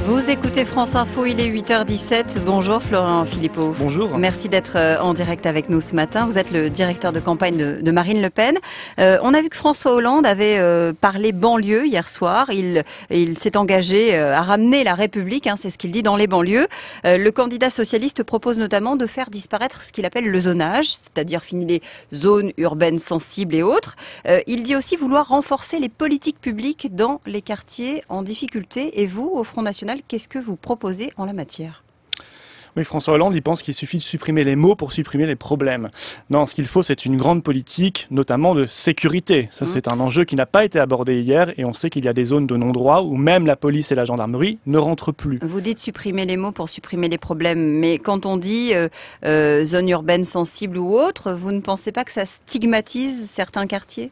Vous écoutez France Info, il est 8h17. Bonjour Florian Philippot. Bonjour. Merci d'être en direct avec nous ce matin. Vous êtes le directeur de campagne de Marine Le Pen. On a vu que François Hollande avait parlé banlieue hier soir. Il s'est engagé à ramener la République, c'est ce qu'il dit, dans les banlieues. Le candidat socialiste propose notamment de faire disparaître ce qu'il appelle le zonage, c'est-à-dire finir les zones urbaines sensibles et autres. Il dit aussi vouloir renforcer les politiques publiques dans les quartiers en difficulté. Et vous, au Front National, qu'est-ce que vous proposez en la matière ? Oui, François Hollande, il pense qu'il suffit de supprimer les mots pour supprimer les problèmes. Non, ce qu'il faut, c'est une grande politique, notamment de sécurité. Ça, c'est un enjeu qui n'a pas été abordé hier, et on sait qu'il y a des zones de non-droit où même la police et la gendarmerie ne rentrent plus. Vous dites supprimer les mots pour supprimer les problèmes, mais quand on dit zone urbaine sensible ou autre, vous ne pensez pas que ça stigmatise certains quartiers ?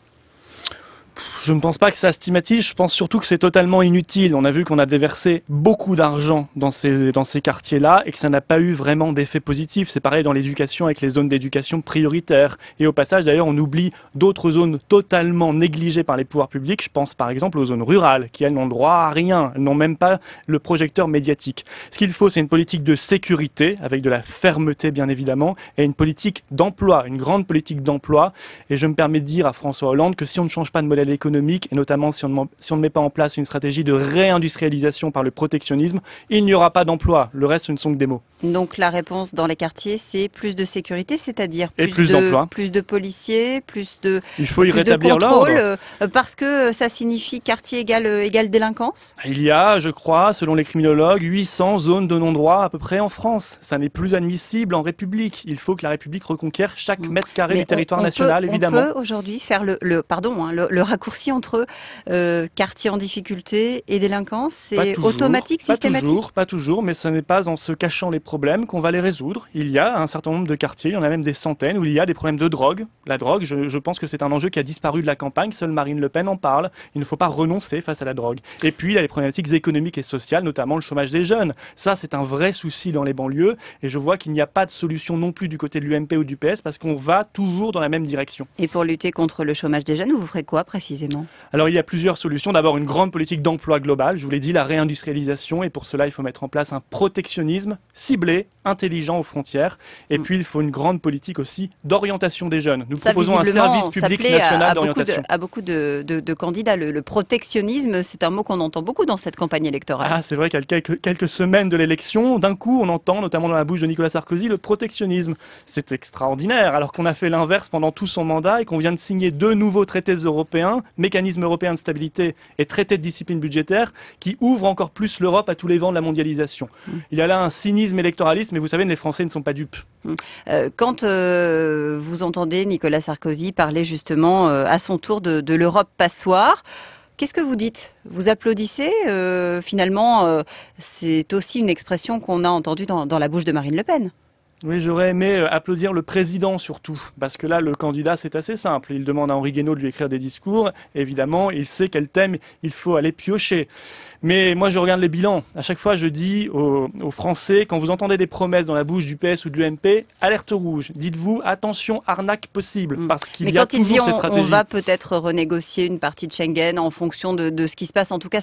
Je ne pense pas que ça stigmatise, je pense surtout que c'est totalement inutile. On a vu qu'on a déversé beaucoup d'argent dans ces quartiers-là et que ça n'a pas eu vraiment d'effet positif. C'est pareil dans l'éducation avec les zones d'éducation prioritaires. Et au passage, d'ailleurs, on oublie d'autres zones totalement négligées par les pouvoirs publics. Je pense par exemple aux zones rurales, qui elles n'ont droit à rien, elles n'ont même pas le projecteur médiatique. Ce qu'il faut, c'est une politique de sécurité, avec de la fermeté bien évidemment, et une politique d'emploi, une grande politique d'emploi. Et je me permets de dire à François Hollande que si on ne change pas de modèle économique, et notamment si on ne met pas en place une stratégie de réindustrialisation par le protectionnisme, il n'y aura pas d'emploi. Le reste, ce ne sont que des mots. Donc la réponse dans les quartiers, c'est plus de sécurité, c'est-à-dire plus d'emplois, plus de policiers, plus de il faut y rétablir l'ordre. Parce que ça signifie quartier égale délinquance. Il y a, je crois, selon les criminologues, 800 zones de non-droit à peu près en France. Ça n'est plus admissible en République. Il faut que la République reconquiert chaque mètre carré du territoire national, évidemment. On peut aujourd'hui faire le raccourci entre quartier en difficulté et délinquance. C'est automatique, systématique. Pas toujours, mais ce n'est pas en se cachant les problèmes qu'on va les résoudre. Il y a un certain nombre de quartiers, il y en a même des centaines, où il y a des problèmes de drogue. La drogue, je pense que c'est un enjeu qui a disparu de la campagne, seule Marine Le Pen en parle. Il ne faut pas renoncer face à la drogue. Et puis, il y a les problématiques économiques et sociales, notamment le chômage des jeunes. Ça, c'est un vrai souci dans les banlieues, et je vois qu'il n'y a pas de solution non plus du côté de l'UMP ou du PS, parce qu'on va toujours dans la même direction. Et pour lutter contre le chômage des jeunes, vous ferez quoi précisément ? Alors, il y a plusieurs solutions. D'abord, une grande politique d'emploi globale. Je vous l'ai dit, la réindustrialisation, et pour cela, il faut mettre en place un protectionnisme ciblé, intelligent aux frontières. Et puis, il faut une grande politique aussi d'orientation des jeunes. Nous proposons un service public national d'orientation. À beaucoup de candidats, le protectionnisme, c'est un mot qu'on entend beaucoup dans cette campagne électorale. Ah, c'est vrai qu'à quelques semaines de l'élection, d'un coup, on entend, notamment dans la bouche de Nicolas Sarkozy, le protectionnisme. C'est extraordinaire, alors qu'on a fait l'inverse pendant tout son mandat et qu'on vient de signer 2 nouveaux traités européens, mécanisme européen de stabilité et traité de discipline budgétaire, qui ouvrent encore plus l'Europe à tous les vents de la mondialisation. Il y a là un cynisme électoraliste, mais vous savez, les Français ne sont pas dupes. Quand vous entendez Nicolas Sarkozy parler justement à son tour de l'Europe passoire, qu'est-ce que vous dites ? Vous applaudissez ? Finalement, c'est aussi une expression qu'on a entendue dans la bouche de Marine Le Pen. Oui, j'aurais aimé applaudir le président surtout, parce que là, le candidat, c'est assez simple. Il demande à Henri Guénaud de lui écrire des discours. Évidemment, il sait quel thème il faut aller piocher. Mais moi, je regarde les bilans. À chaque fois, je dis aux Français, quand vous entendez des promesses dans la bouche du PS ou de l'UMP, alerte rouge. Dites-vous, attention, arnaque possible, parce qu'il y a toujours cette stratégie. Mais quand il dit on va peut-être renégocier une partie de Schengen en fonction de ce qui se passe, en tout cas,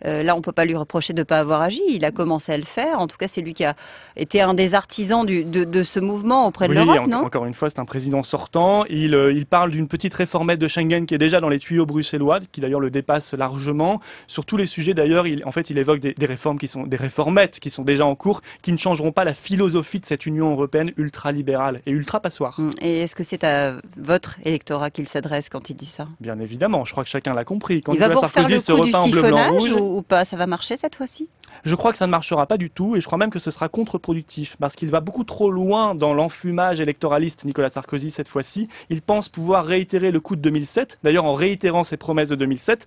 là, on ne peut pas lui reprocher de ne pas avoir agi. Il a commencé à le faire. En tout cas, c'est lui qui a été un des artisans de ce mouvement auprès de l'Europe, non ? Encore une fois, c'est un président sortant. Il parle d'une petite réformette de Schengen qui est déjà dans les tuyaux bruxellois, qui d'ailleurs le dépasse largement. Sur tous les sujets, d'ailleurs, il évoque des réformes des réformettes qui sont déjà en cours, qui ne changeront pas la philosophie de cette Union européenne ultra-libérale et ultra-passoire. Et est-ce que c'est à votre électorat qu'il s'adresse quand il dit ça ? Bien évidemment, je crois que chacun l'a compris. Quand il va vous refaire le coup du siphonnage rouge, ou pas ? Ça va marcher cette fois-ci ? Je crois que ça ne marchera pas du tout et je crois même que ce sera contre-productif parce qu'il va beaucoup trop loin dans l'enfumage électoraliste, Nicolas Sarkozy, cette fois-ci. Il pense pouvoir réitérer le coup de 2007, d'ailleurs en réitérant ses promesses de 2007,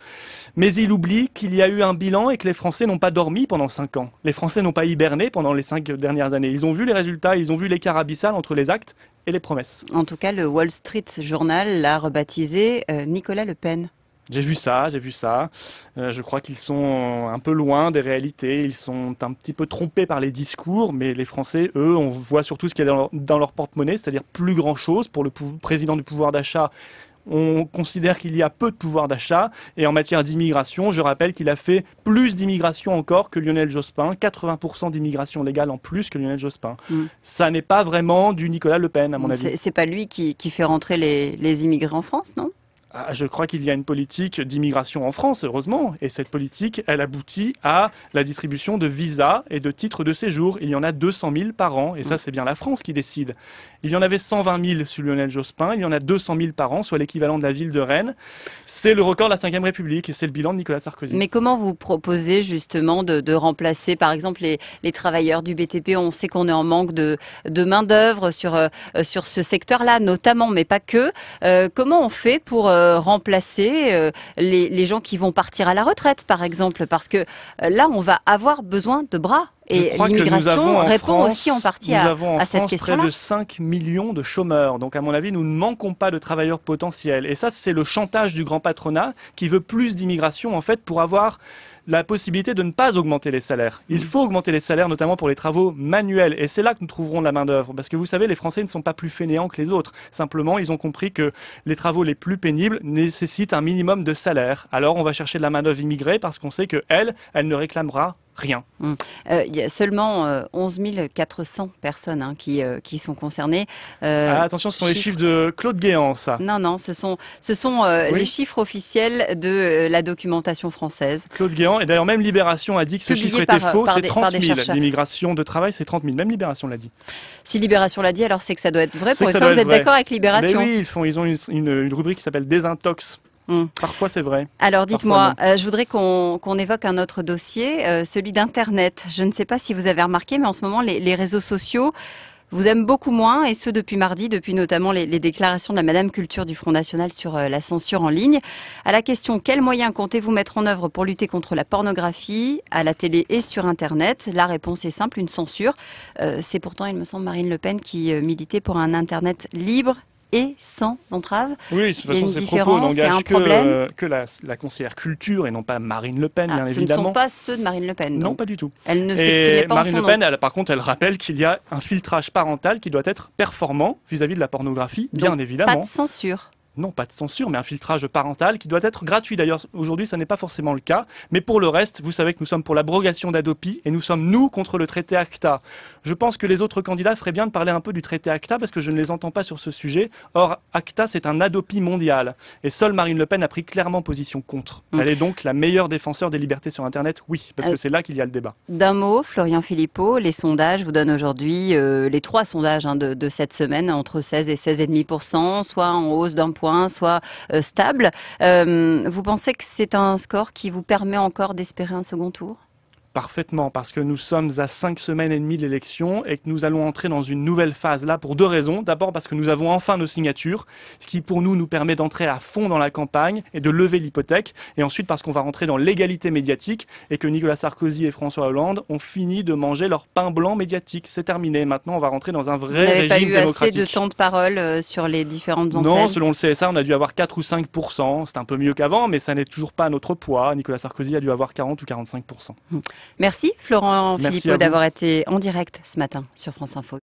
mais il oublie qu'il y a eu un bilan et que les Français n'ont pas dormi pendant 5 ans. Les Français n'ont pas hiberné pendant les 5 dernières années. Ils ont vu les résultats, ils ont vu l'écart abyssal entre les actes et les promesses. En tout cas, le Wall Street Journal l'a rebaptisé Nicolas Le Pen. J'ai vu ça. Je crois qu'ils sont un peu loin des réalités. Ils sont un petit peu trompés par les discours, mais les Français, eux, on voit surtout ce qu'il y a dans leur porte-monnaie, c'est-à-dire plus grand-chose. Pour le président du pouvoir d'achat, on considère qu'il y a peu de pouvoir d'achat. Et en matière d'immigration, je rappelle qu'il a fait plus d'immigration encore que Lionel Jospin, 80% d'immigration légale en plus que Lionel Jospin. Ça n'est pas vraiment du Nicolas Le Pen, à mon avis. C'est pas lui qui fait rentrer les immigrés en France, non? Je crois qu'il y a une politique d'immigration en France, heureusement, et cette politique, elle aboutit à la distribution de visas et de titres de séjour. Il y en a 200 000 par an, et ça, c'est bien la France qui décide. Il y en avait 120 000 sous Lionel Jospin, il y en a 200 000 par an, soit l'équivalent de la ville de Rennes. C'est le record de la Ve République, et c'est le bilan de Nicolas Sarkozy. Mais comment vous proposez justement de remplacer, par exemple, les travailleurs du BTP? On sait qu'on est en manque de main-d'œuvre sur ce secteur-là, notamment, mais pas que. Comment on fait pour remplacer les gens qui vont partir à la retraite, par exemple? Parce que là, on va avoir besoin de bras. Et l'immigration répond aussi en partie à cette question-là. Près de 5 millions de chômeurs. Donc à mon avis, nous ne manquons pas de travailleurs potentiels. Et ça, c'est le chantage du grand patronat qui veut plus d'immigration en fait pour avoir la possibilité de ne pas augmenter les salaires. Il faut augmenter les salaires, notamment pour les travaux manuels. Et c'est là que nous trouverons de la main-d'œuvre. Parce que vous savez, les Français ne sont pas plus fainéants que les autres. Simplement, ils ont compris que les travaux les plus pénibles nécessitent un minimum de salaire. Alors, on va chercher de la main-d'œuvre immigrée parce qu'on sait qu'elle ne réclamera rien. Il y a seulement 11 400 personnes qui sont concernées. Attention, ce sont les chiffres de Claude Guéant, ça. Non, ce sont les chiffres officiels de la documentation française. Claude Guéant, et d'ailleurs même Libération a dit que ce chiffre était faux, c'est 30 000. L'immigration de travail, c'est 30 000. Même Libération l'a dit. Si Libération l'a dit, alors c'est que ça doit être vrai. Pour vous êtes d'accord avec Libération? Mais oui, ils ont une rubrique qui s'appelle Désintox. Parfois, c'est vrai. Alors, dites-moi, je voudrais qu'on évoque un autre dossier, celui d'Internet. Je ne sais pas si vous avez remarqué, mais en ce moment, les réseaux sociaux vous aiment beaucoup moins, et ce depuis mardi, depuis notamment les déclarations de la Madame Culture du Front National sur la censure en ligne. À la question « Quels moyens comptez-vous mettre en œuvre pour lutter contre la pornographie à la télé et sur Internet ?» La réponse est simple, une censure. C'est pourtant, il me semble, Marine Le Pen qui militait pour un Internet libre et sans entrave. Oui, de toute façon, ces propos n'engagent que la conseillère culture et non pas Marine Le Pen, bien évidemment. Ce ne sont pas ceux de Marine Le Pen. Non, pas du tout. Elle ne s'exprimait pas Marine en son Le Pen, nom. par contre, elle rappelle qu'il y a un filtrage parental qui doit être performant vis-à-vis de la pornographie, bien évidemment. Pas de censure. Non, pas de censure, mais un filtrage parental qui doit être gratuit. D'ailleurs, aujourd'hui, ça n'est pas forcément le cas. Mais pour le reste, vous savez que nous sommes pour l'abrogation d'Hadopi et nous sommes, nous, contre le traité ACTA. Je pense que les autres candidats feraient bien de parler un peu du traité ACTA parce que je ne les entends pas sur ce sujet. Or, ACTA, c'est un Hadopi mondial. Et seule Marine Le Pen a pris clairement position contre. Elle est donc la meilleure défenseur des libertés sur Internet, oui, parce que c'est là qu'il y a le débat. D'un mot, Florian Philippot, les sondages vous donnent aujourd'hui, les 3 sondages de cette semaine, entre 16 et 16,5%, soit en hausse d'1 point, soit stable. Vous pensez que c'est un score qui vous permet encore d'espérer un second tour ? Parfaitement, parce que nous sommes à 5 semaines et demie de l'élection et que nous allons entrer dans une nouvelle phase là pour 2 raisons. D'abord parce que nous avons enfin nos signatures, ce qui pour nous permet d'entrer à fond dans la campagne et de lever l'hypothèque. Et ensuite parce qu'on va rentrer dans l'égalité médiatique et que Nicolas Sarkozy et François Hollande ont fini de manger leur pain blanc médiatique. C'est terminé. Maintenant, on va rentrer dans un vrai régime démocratique. Vous n'avez pas eu assez de temps de parole sur les différentes antennes? Non, selon le CSA, on a dû avoir 4 ou 5%. C'est un peu mieux qu'avant, mais ça n'est toujours pas à notre poids. Nicolas Sarkozy a dû avoir 40 ou 45%. Merci Florent Philippot d'avoir été en direct ce matin sur France Info.